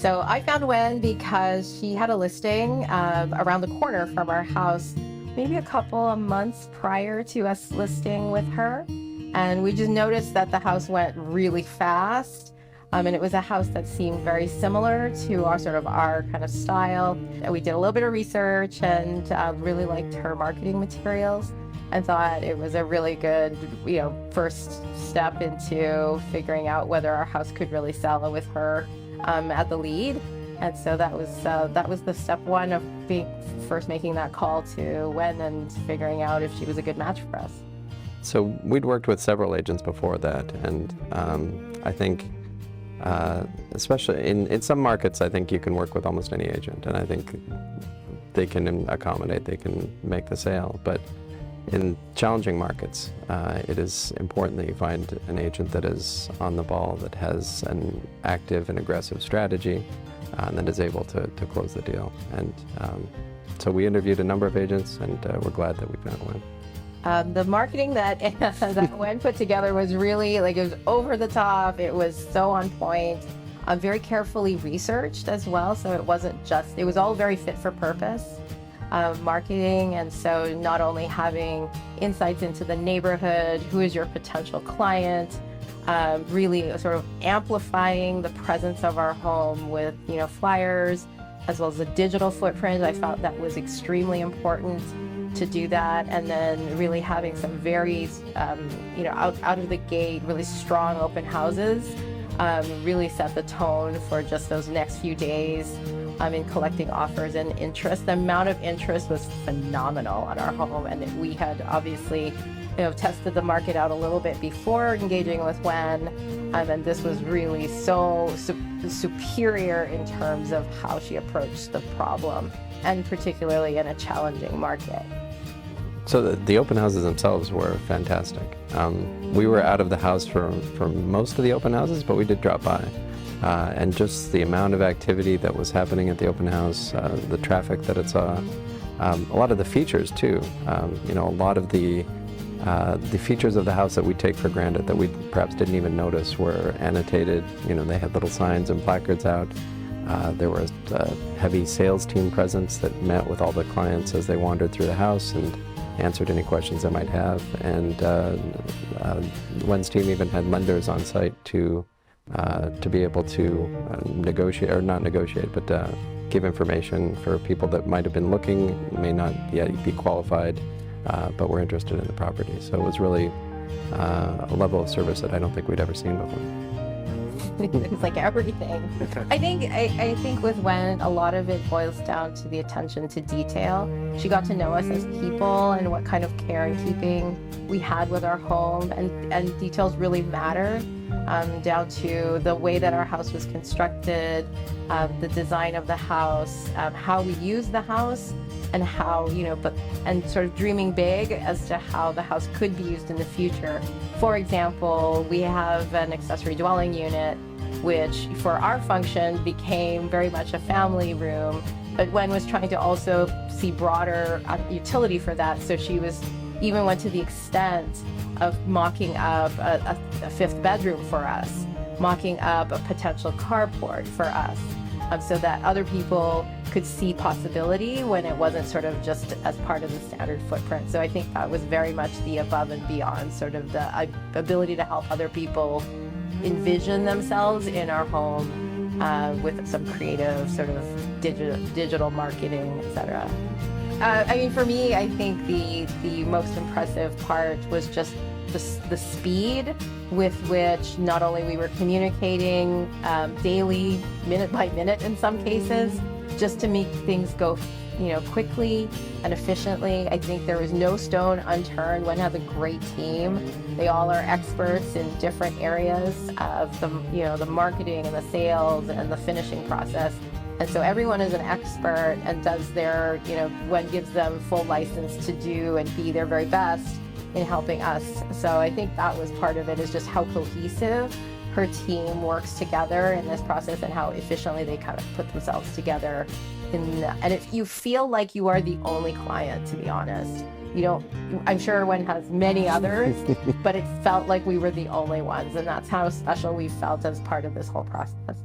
So I found Wen because she had a listing around the corner from our house, maybe a couple of months prior to us listing with her. And we just noticed that the house went really fast. And it was a house that seemed very similar to our kind of style. And we did a little bit of research and really liked her marketing materials and thought it was a really good, first step into figuring out whether our house could really sell with her at the lead. And so that was the step one of first making that call to Wen and figuring out if she was a good match for us. So we'd worked with several agents before that, and I think especially in some markets, I think you can work with almost any agent, and I think they can accommodate, they can make the sale. But in challenging markets, it is important that you find an agent that is on the ball, that has an active and aggressive strategy, and that is able to close the deal. And so we interviewed a number of agents, and we're glad that we found one. The marketing that Wen put together was really, it was over the top. It was so on point, very carefully researched as well. So it was all very fit for purpose marketing. And so not only having insights into the neighborhood, who is your potential client, really sort of amplifying the presence of our home with, flyers, as well as the digital footprint. I felt that was extremely important to do that, and then really having some very, out of the gate, really strong open houses, really set the tone for just those next few days in collecting offers and interest. The amount of interest was phenomenal on our home, and we had obviously, tested the market out a little bit before engaging with Wen, and this was really so superior in terms of how she approached the problem, and particularly in a challenging market. So the open houses themselves were fantastic. We were out of the house for most of the open houses, but we did drop by. And just the amount of activity that was happening at the open house, the traffic that it saw, a lot of the features too. A lot of the features of the house that we take for granted that we perhaps didn't even notice were annotated. They had little signs and placards out. There was a heavy sales team presence that met with all the clients as they wandered through the house and answered any questions they might have. And Wen's team even had lenders on site to be able to negotiate, or not negotiate, but give information for people that might have been looking, may not yet be qualified, but were interested in the property. So it was really a level of service that I don't think we'd ever seen before. It's like everything. I think with Wen, a lot of it boils down to the attention to detail. She got to know us as people and what kind of care and keeping we had with our home, and details really matter, down to the way that our house was constructed, the design of the house, how we use the house, and how, and sort of dreaming big as to how the house could be used in the future. For example, we have an accessory dwelling unit, which for our function became very much a family room, but Wen was trying to also see broader utility for that. So she even went to the extent of mocking up a fifth bedroom for us, mocking up a potential carport for us, so that other people could see possibility when it wasn't sort of just as part of the standard footprint. So I think that was very much the above and beyond, sort of the ability to help other people envision themselves in our home with some creative sort of digital marketing, etc. For me, I think the most impressive part was just the speed with which not only we were communicating daily, minute by minute in some cases, just to make things go quickly and efficiently. I think there was no stone unturned. Wen has a great team. They all are experts in different areas of the marketing and the sales and the finishing process. And so everyone is an expert and does their, Wen gives them full license to do and be their very best in helping us. So I think that was part of it, is just how cohesive her team works together in this process and how efficiently they kind of put themselves together. And you feel like you are the only client, to be honest. I'm sure Wen has many others, but it felt like we were the only ones, and that's how special we felt as part of this whole process.